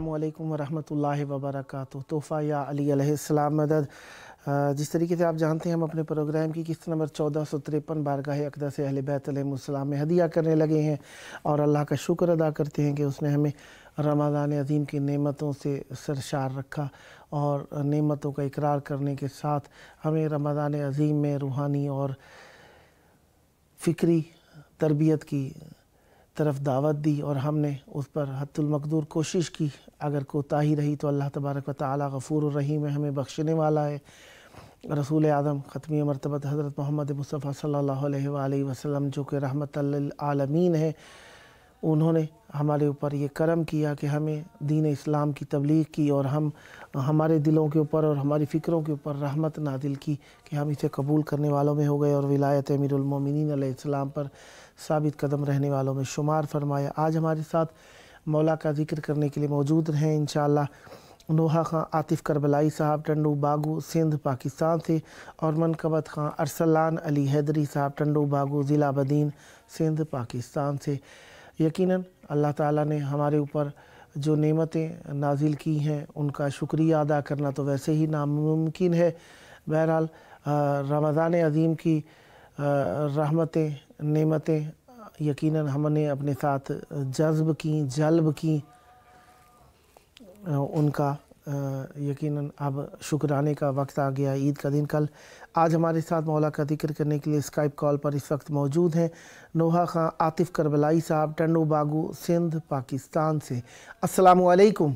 अस्सलामु अलैकुम वरहमतुल्लाहि वबरकातुहू। तोहफ़ा या अली अलैहिस्सलाम मदद। जिस तरीके से आप जानते हैं हम अपने प्रोग्राम की किस्त नंबर 1453 बारगाह अक़दस अहले बैत अलैहिमुस्सलाम में हदिया करने लगे हैं और अल्लाह का शुक्र अदा करते हैं कि उसने हमें रमज़ान अज़ीम की नेमतों से सरशार रखा और नेमतों का इकरार करने के साथ हमें रमज़ान अज़ीम में रूहानी और फ़िक्री तरबियत की तरफ दावत दी और हमने उस पर हद्दुल मक़दूर कोशिश की। अगर कोताही रही तो अल्लाह तबारक व तआला गफ़ूरुर रहीम है, हमें बख्शने वाला है। रसूल आदम ख़त्मी मरतबत हज़रत मोहम्मद मुस्तफ़ा सल्लल्लाहु अलैहि वसल्लम जो कि रहमतल लिल आलमीन है, उन्होंने हमारे ऊपर ये करम किया कि हमें दीन इस्लाम की तबलीग की और हम हमारे दिलों के ऊपर और हमारी फ़िक्रों के ऊपर रहमत नादिल की कि हम इसे कबूल करने वालों में हो गए और विलायत अमीरुल मोमिनीन अलैहिस्सलाम पर साबित कदम रहने वालों में शुमार फरमाया। आज हमारे साथ मौला का ज़िक्र करने के लिए मौजूद हैं इंशाअल्लाह नोहा खां आतिफ़ करबलाई साहब टंडू बागू सिंध पाकिस्तान से और मनकबत खां अरसलान अली हैदरी साहब टंडू बागू ज़िला बदीन सिंध पाकिस्तान से। यकीनन अल्लाह ताला ने हमारे ऊपर जो नेमतें नाजिल की हैं उनका शुक्रिया अदा करना तो वैसे ही नामुमकिन है। बहरहाल रमज़ान अज़ीम की रहमतें नेमतें यकीनन हमने अपने साथ जज्ब की जल्ब की, उनका यकीनन अब शुक्राने का वक्त आ गया। ईद का दिन कल। आज हमारे साथ मौला का ज़िक्र करने के लिए स्काइप कॉल पर इस वक्त मौजूद हैं नोहा खां आतिफ़ करबलाई साहब टंडू बागू सिंध पाकिस्तान से। अस्सलामु अलैकुम।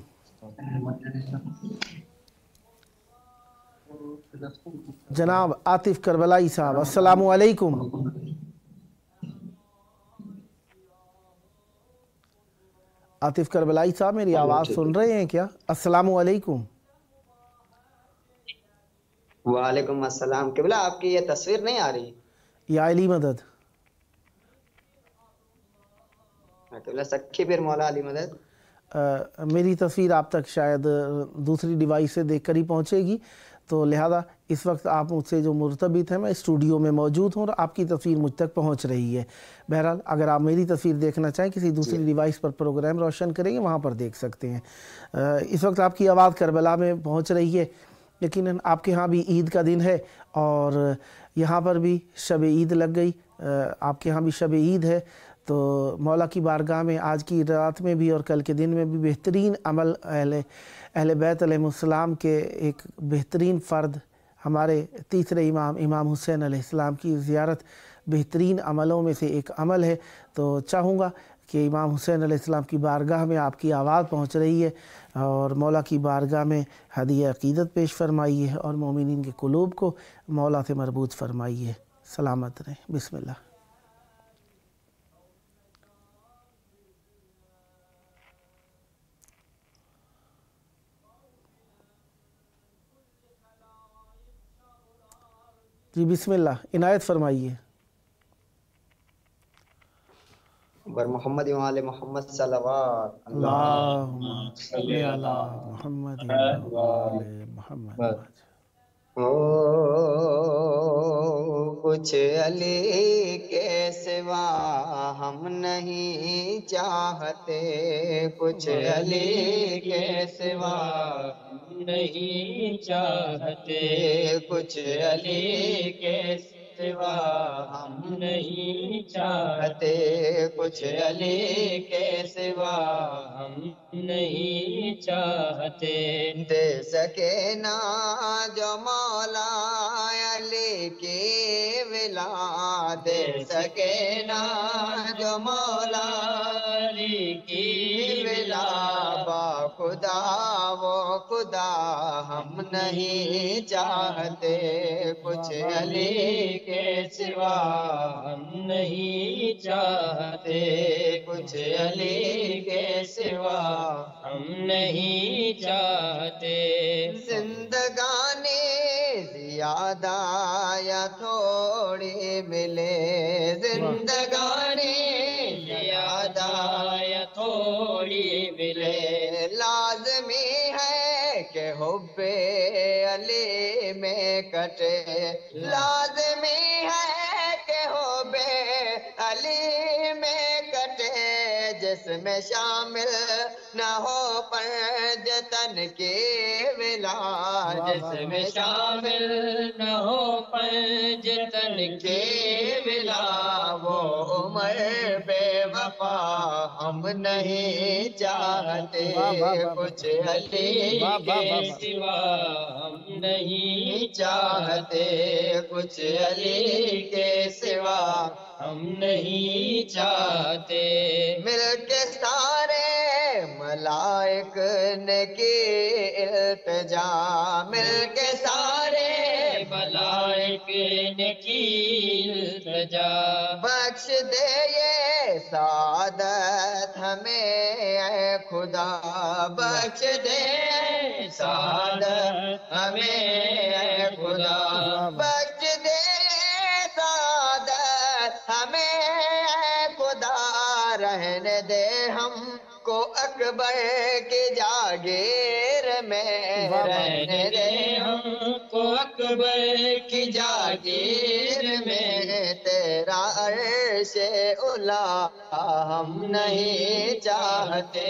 जनाब आतिफ़ करबलाई साहब अस्सलामु अलैकुम। आतिफ़ करबलाई साहब मेरी आवाज़ सुन रहे हैं क्या? अस्सलामु अलैकुम। वालेकुम अस्सलाम। क़िबला आपकी ये तस्वीर नहीं आ रही? या अली मदद। क़िबला सखी पीर मौला अली मदद। मेरी तस्वीर आप तक शायद दूसरी डिवाइस से देखकर ही पहुंचेगी, तो लिहाजा इस वक्त आप मुझसे जो मुर्तबित है, मैं स्टूडियो में मौजूद हूँ और आपकी तस्वीर मुझ तक पहुँच रही है। बहरहाल अगर आप मेरी तस्वीर देखना चाहें किसी दूसरी डिवाइस पर प्रोग्राम रोशन करेंगे वहाँ पर देख सकते हैं। इस वक्त आपकी आवाज़ करबला में पहुँच रही है। यकीनन आपके यहाँ भी ईद का दिन है और यहाँ पर भी शब ईद लग गई। आपके यहाँ भी शब ईद है, तो मौला की बारगाह में आज की रात में भी और कल के दिन में भी बेहतरीन अमल अहले बैत अलैहिमुस्सलाम के एक बेहतरीन फ़र्द हमारे तीसरे इमाम हुसैन अलैहिस्सलाम की ज़ियारत बेहतरीन अमलों में से एक अमल है। तो चाहूँगा कि इमाम हुसैन अलैहिस्सलाम की बारगाह में आपकी आवाज़ पहुँच रही है और मौला की बारगाह में हदिया अक़ीदत पेश फरमाइए और मोमिनीन के क़ुलूब को मौला से मरबूत फरमाइए। सलामत रहें। बिस्मिल्लाह। जी बिस्मिल्लाह, इनायत फरमाइए। बर मोहम्मद वाले मोहम्मद सल्लल्लाहु अल्लाहुम्मा सल्ली अला मुहम्मद वाले मोहम्मद। ओ कुछ अली के सिवा हम नहीं चाहते, कुछ अली के सिवा नहीं चाहते, कुछ अली के सिवा हम नहीं चाहते, कुछ अली के सिवा हम नहीं चाहते। दे सके ना जो मौला अली की विला, दे सके ना जो मौला अली की विला, बाखुदा वो खुदा हम नहीं चाहते, कुछ अली के सिवा हम नहीं चाहते, कुछ अली के सिवा हम नहीं चाहते। जिंदगानी ज़्यादा या थोड़ी मिले, जिंदगानी ज़्यादा या थोड़ी मिले, लाज़मी है कि हुब्बे अली में कटे, लाज़मी है कि हुब्बे अली में कटे, जिस میں شامل نہ ہو پنج تن کے ولا، جس میں شامل نہ ہو پنج تن کے ولا، وہ عمر بے وفا ہم نہیں چاہتے، کچھ علی کے سوا ہم نہیں چاہتے، کچھ علی کے سوا ہم نہیں چاہتے۔ مل کے سارے ملائک نے کی التجا، مل کے سارے ملائک نے کی التجا، بخش دے یہ سعادت ہمیں اے خدا، بخش دے سعادت ہمیں اے خدا، بخش دے سعادت ہمیں اے خدا، رہنے دے ہم کو اکبر کی جاگیر میں، رہنے دے ہم کو اکبر کی جاگیر میں، تیرا عرش اولا ہم نہیں چاہتے،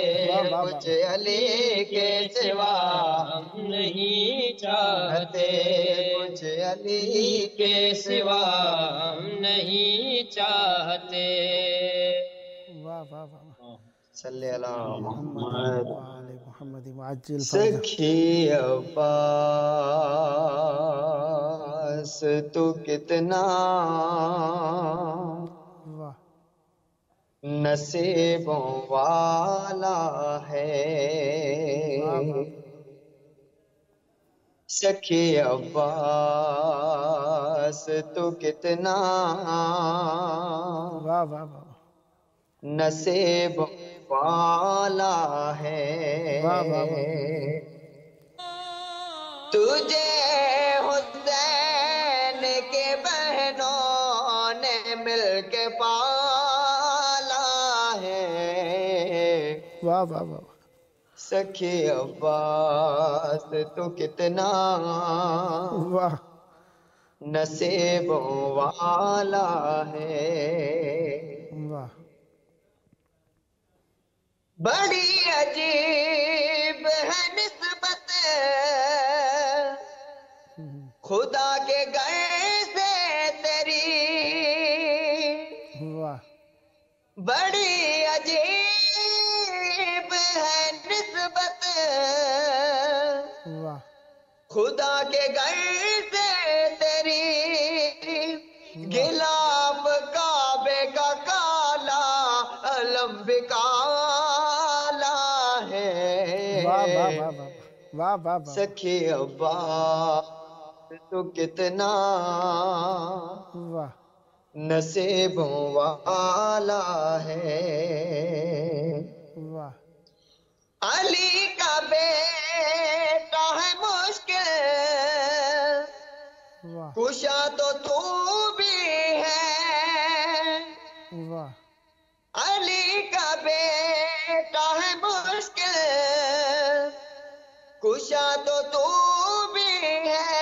کچھ علی کے سوا ہم نہیں چاہتے، کچھ علی کے سوا ہم نہیں چاہتے۔ واہ واہ واہ، صلی اللہ محمد محمد۔ وآل محمد وعجل فرجہ۔ سکھی عباس تو کتنا واہ نصیبوں والا ہے، واہ واہ سکھی عباس تو کتنا واہ واہ واہ نصیب والا ہے، واہ واہ واہ، تجھے حسین کے بہنوں نے مل کے پالا ہے، واہ واہ واہ، سکھی عباس تو کتنا واہ نصیب والا ہے، واہ، بڑی عجیب ہے نسبت خدا کے گھر سے تیری، واہ بڑی عجیب ہے نسبت واہ خدا کے گھر سے تیری، غلاف کعبے کا کالا علم بھی کالا ہے، واہ واہ واہ واہ واہ واہ، سکھی عباس تو کتنا واہ نصیبوں والا ہے، واہ علی کا بیٹا ہے مشکل واہ کشا تو بھی ہے، واہ علی کا بیٹا ہے مشکل کشا تو بھی ہے،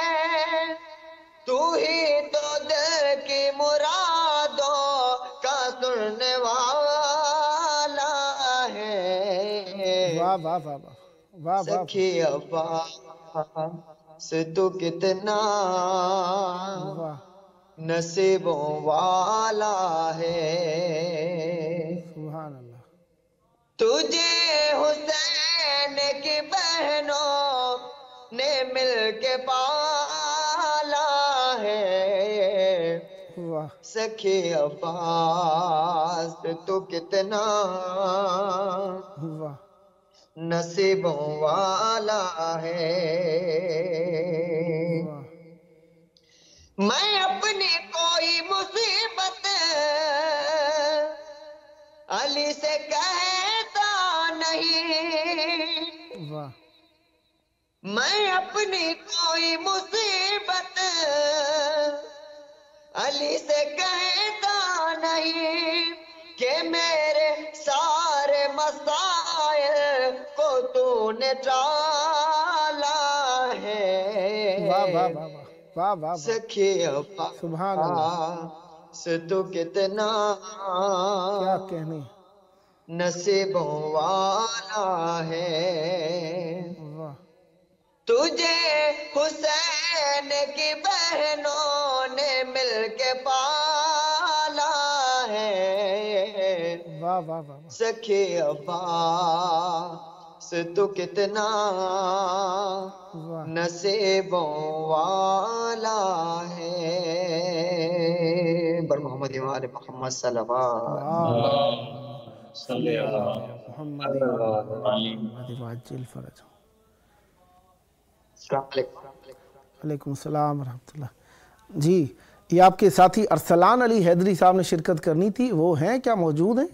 تو ہی تو دل کی مرادوں کا سننے والا ہے، واہ واہ واہ واہ واہ، سکھی عباس تو کتنا واہ نصیبوں والا ہے، سبحان اللہ، تجھے حسین کی بہنوں نے مل کے پالا ہے، واہ سکھی عباس تو کتنا واہ نصیبوں والا ہے، واہ میں اپنی کوئی مصیبت علی سے کہتا نہیں، واہ میں اپنی کوئی مصیبت علی سے کہتا نہیں، کہ میرے سارے مسائل کو تو نے ٹالا ہے، واہ واہ واہ واہ واہ، سکھی سبحان اللہ، عباس تو کتنا کیا کہنے، नसीबों वाला है। वाह तुझे हुसैन की बहनों ने मिलके पाला है। वाह वाह वाह वाह सखी अब्बास तू कितना वाह नसीबों वाला है। बर मोहम्मद वाले मोहम्मद सल्लल्लाहु अल्लाहुम्मा सल्ली सल्ले अला अला मुहम्मद मुहम्मद वाजिल फरज। वालेकुम सलाम रहमतुल्लाह। जी, ये आपके साथी अरसलान अली हैदरी साहब ने शिरकत करनी थी, वो हैं क्या, मौजूद हैं?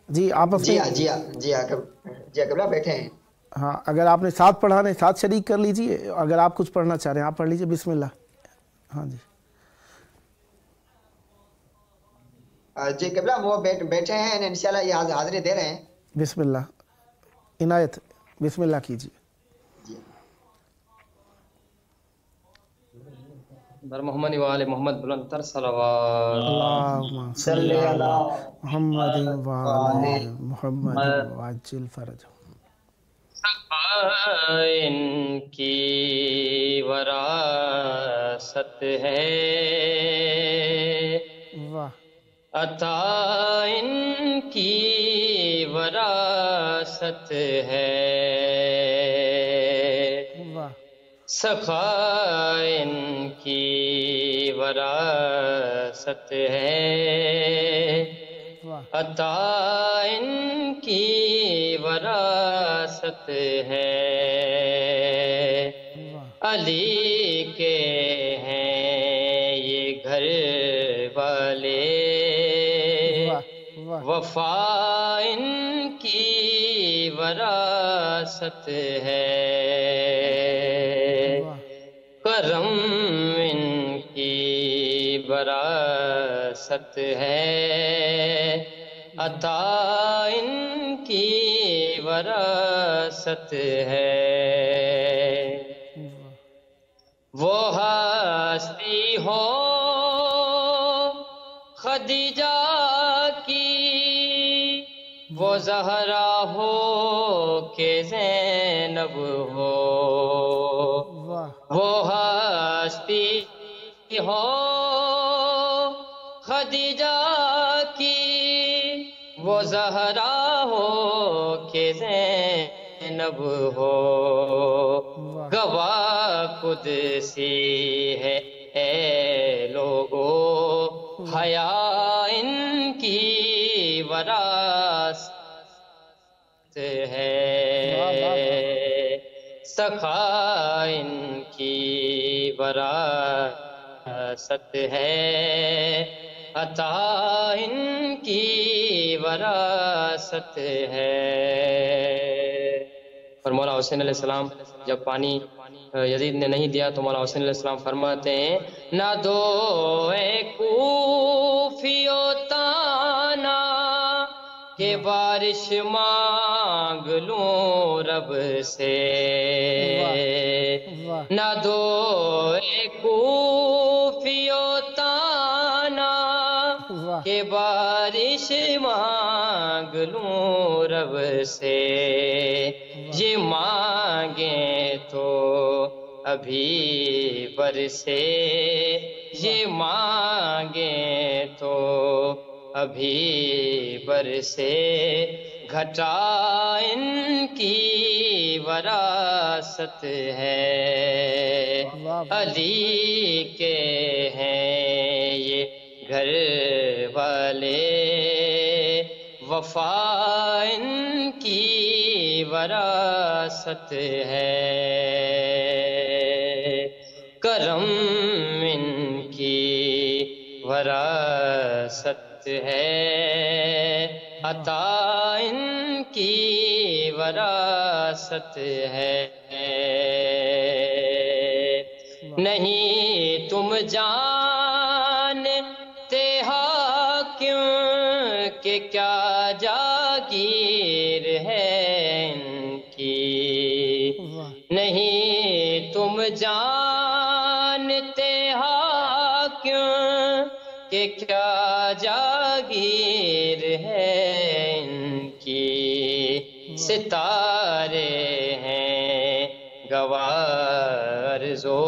जी आप अपने जी हाँ जी हाँ जी हाँ जी हाँ, कबला बैठे हैं। हाँ, अगर आपने साथ पढ़ाने साथ शरीक कर लीजिए, अगर आप कुछ पढ़ना चाह रहे हैं आप पढ़ लीजिए, बिस्मिल्लाह। हाँ जी जी कबला वो बैठे हैं, इंशाल्लाह ये हाजिरी दे रहे हैं। बिस्मिल्लाह, इनायत, बिस्मिल्लाह कीजिए। जी बर मोहम्मद वाले मोहम्मद बुलंदतर सलवात। अल्लाहुम्मा सल्ली अला मुहम्मद वाले मुहम्मद वाजिल फरज। इनकी वरासत है, वाह अता इनकी वरासत है। वाह सखा इनकी वरासत है, वाह अता इनकी वरासत है। वाह अली के हैं ये घर वाले, वाह वाह वफा इनकी वरासत है। वाह करम इनकी वरासत है, अता इनकी वरासत है। वो हस्ती हो खदीजा की, वो ज़हरा हो के ज़ैनब हो। वाह वो हस्ती हो खदीजा की, वो ज़हरा हो के ज़ैनब हो। वाह गवाह कुदसी है लोगो, हया इनकी वरासत है। सखा इनकी वरासत है, अता इनकी वरासत है। और मौला हुसैन अलैहिस्सलाम जब पानी यजीद ने नहीं दिया तो मौला हुसैन अलैहिस्सलाम फरमाते हैं, ना दो ए कूफियो ताना के बारिश मांग लूं रब से। वाह ना दो ए कूफियो ताना वाह के बारिश मांग लूं रब से। ये मांगे तो अभी बरसे, ये मांगे तो अभी बरसे। घटा इनकी वरासत है, अली के हैं ये घर वाले, वफा इनकी वरासत है। करम इनकी वरासत है, अता इनकी वरासत है। नहीं तुम जानते हाकिम कि क्या जागीर है इनकी। नहीं तुम जानते हाकिम कि क्या जागीर ہیں ان کی ستارے ہیں گوار زو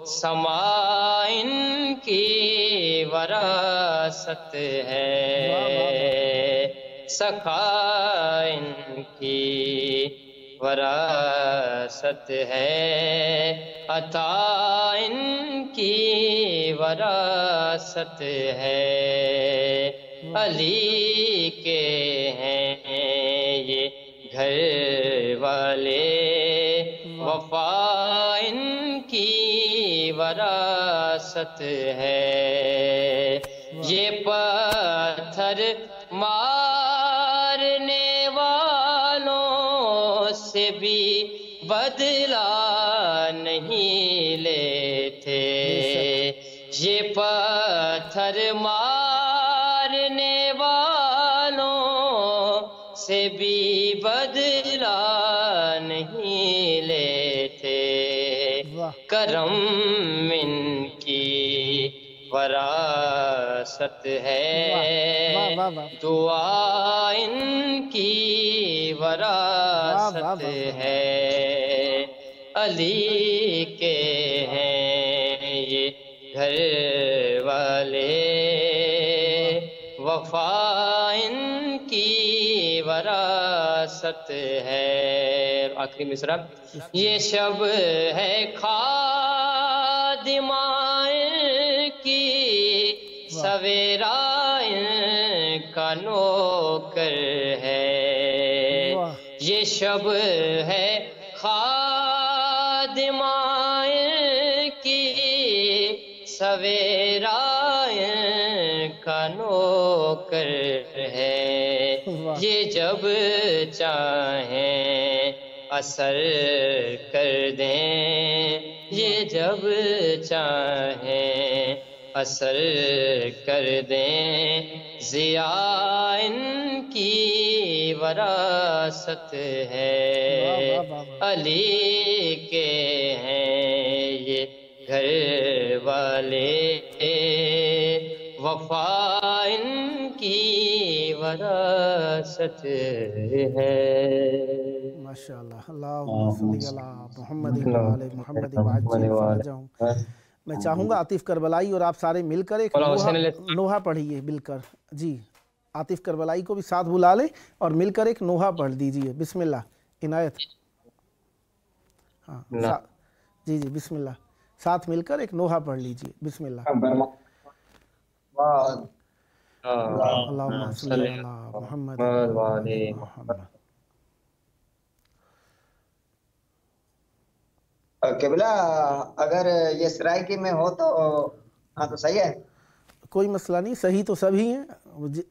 سما ان کی وراثت ہے سخا ان کی وراثت ہے عطا ان کی وراثت ہے علی کے ہیں یہ گھر والے وفا ان کی وراثت ہے یہ پتھر مارنے والوں سے بھی بدلہ نہیں لیتے یہ پتھر مارنے والوں سے بھی بدلہ نہیں لیتے کرم ان کی وراثت ہے دعا ان کی وراثت ہے علی کے ہیں یہ گھر والے وفا ان کی وراثت ہے آخری مصرع یہ شب ہے خادماں کی سویرا ان کا نوکر ہے یہ شب ہے خادماں کی سویرا ان کا نوکر ہے یہ جب چاہیں اثر کر دیں یہ جب چاہیں اثر کر دیں ضیاء ان کی وراثت ہے علی کے ہیں یہ گھر والے وفا ان کی وراثت ہے ماشاءاللہ اللہم صلی علی محمد وعلی محمد وعجل فرجہم میں چاہوں گا عاطف کربلائی اور آپ سارے مل کر ایک نوحہ پڑھیے مل کر جی عاطف کربلائی کو بھی ساتھ بلا لیں اور مل کر ایک نوحہ پڑھ دیجئے بسم اللہ عنایت جی جی بسم اللہ ساتھ مل کر ایک نوحہ پڑھ لیجئے بسم اللہ اللہم صلی علی محمد وعلی محمد قبلہ اگر یہ سرائکی میں ہو تو ہاں تو صحیح ہے کوئی مسئلہ نہیں صحیح تو سب ہی ہیں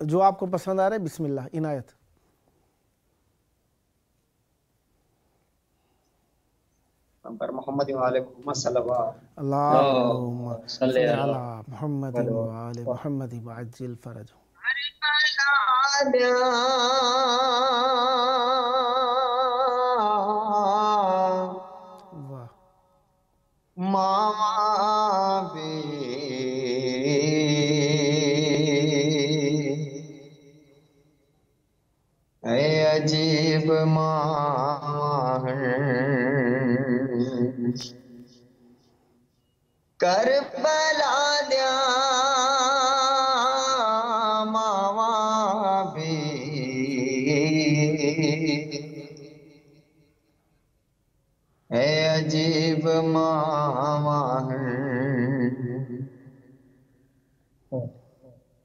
جو آپ کو پسند آ رہے بسم اللہ عنایت پر محمد وعلی محمد صلی اللہ اللہم صلی علی محمد وعلی محمد وعجل فرجہم ماما بھی اے عجیب ماما کربلا دیا ماما بھی اے عجیب ماما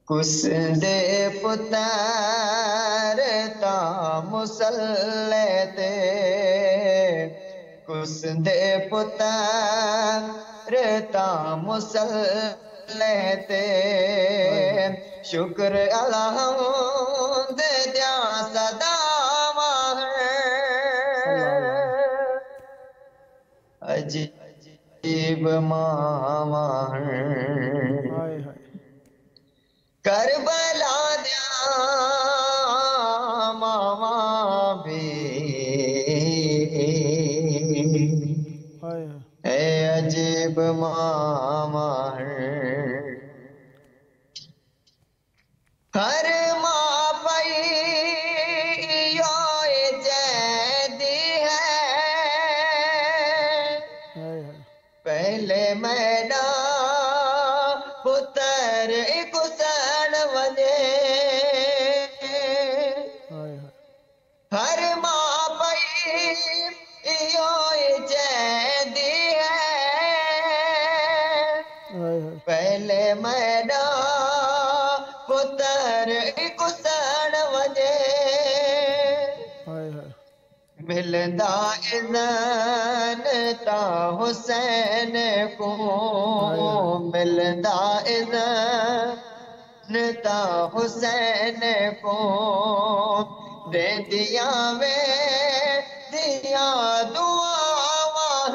کس دے پتر تا مسلتے کس دے پتر تا مسلتے شکر الحمد دیا صدا عجیب ماما کربلا دیا ماما بھی اے عجیب ماما ہر ماں पहले मैना पुत्र कुसण वने हर मां पई इयो चैंदी है पहले मैना पुत्र कुसण वने मिलंदा इज़न ता हुसैन को मिलंदा इज़न ता हुसैन को देंदिया वे दिया दुआवां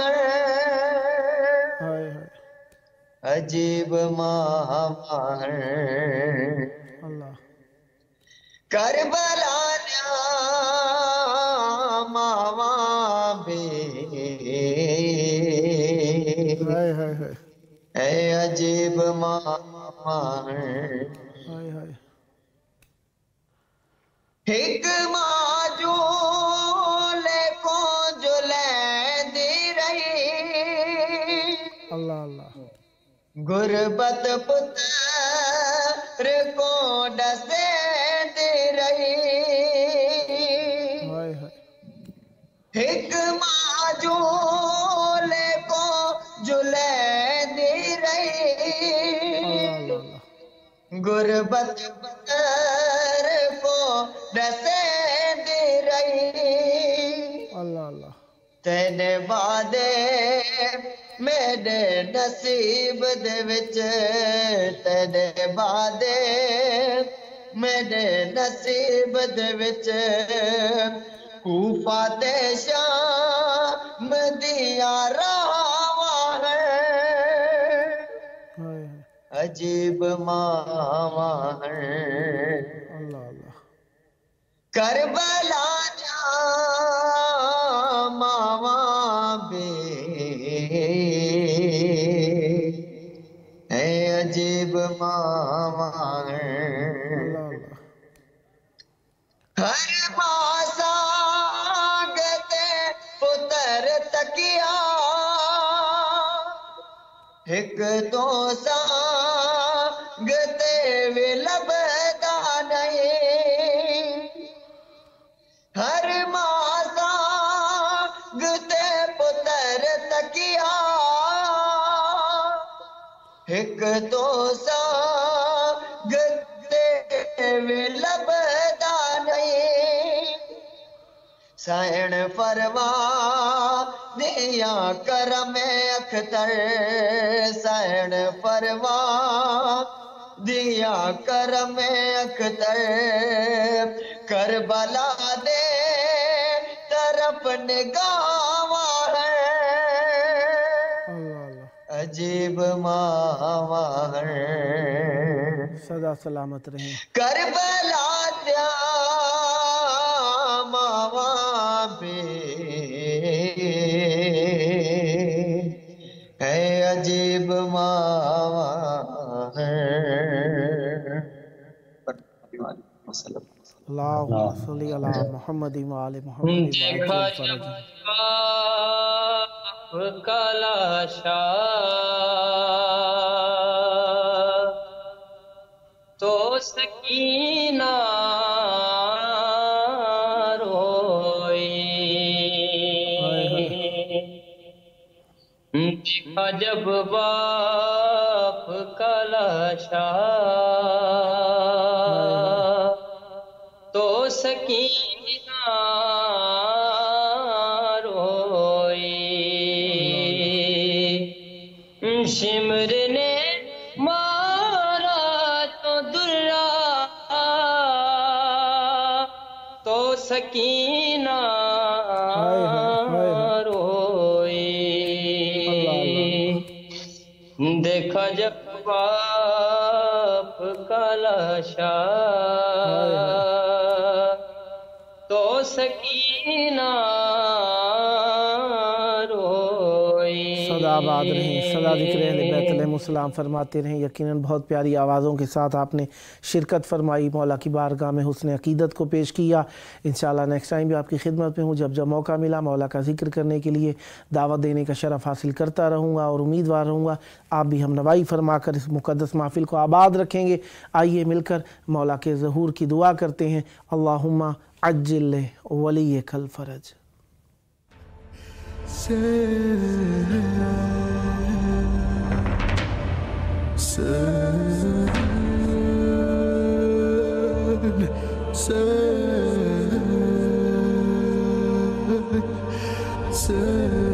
अजीब मां करबला मावा भी ऐ अजीब मामा हिक मां जो लेको जो लैंदी रही अल्लाह अल्लाह गुरबत पुत्र को डसे दे रही हिक मां जो लेको जुले दे रही गुरबत पुत्र को डसे दे रही अल्लाह अल्लाह तेने वादे मेरे नसीब दे विच तेने वादे मेरे नसीब दे विच कूफा ते शाम दिया रावां अजीब मावां अल्लाह अल्लाह करबला मावा बे है अजीब मावा हर मासा गते पुत्र तकिया एक तो सा गते विलबदा नहीं हर मासा गते पुत्र तकिया एक तो सा गते विलबदा नहीं सायण फरवा दिया करम अख्तर सायण फरवा दिया करम अख्तर करबला दे तरफ निगावा है अजीब मावा है सदा सलामत रहे करबला द्या मावा बे है अजीब मावा है अल्लाहुम्मा सल्ली अला मुहम्मद व आले मुहम्मद का लाशा तो सकीना देखा जब बाप का लाशा तो सकीना रोई शिमर ने मारा तो दुर्रा तो सकीना देखा जब बाप का लाशा तो सकीना रोई सदा आबाद रहें, सदा ज़िक्र अहले बैत अलैहिस्सलाम फरमाते रहें। यकीनन बहुत प्यारी आवाज़ों के साथ आपने शिरकत फरमाई, मौला की बारगाह में हुस्न अक़ीदत को पेश किया। इंशाअल्लाह नेक्स्ट टाइम भी आपकी खिदमत में हूँ। जब जब मौका मिला मौला का ज़िक्र करने के लिए दावत देने का शरफ़ हासिल करता रहूँगा और उम्मीदवार रहूँगा आप भी हम नवाई फरमा कर इस मुक़द्दस महफ़िल को आबाद रखेंगे। आइए मिलकर मौला के ज़हूर की दुआ करते हैं। अल्लाहुम्मा अज्जिल वलियकल फ़रज। Sun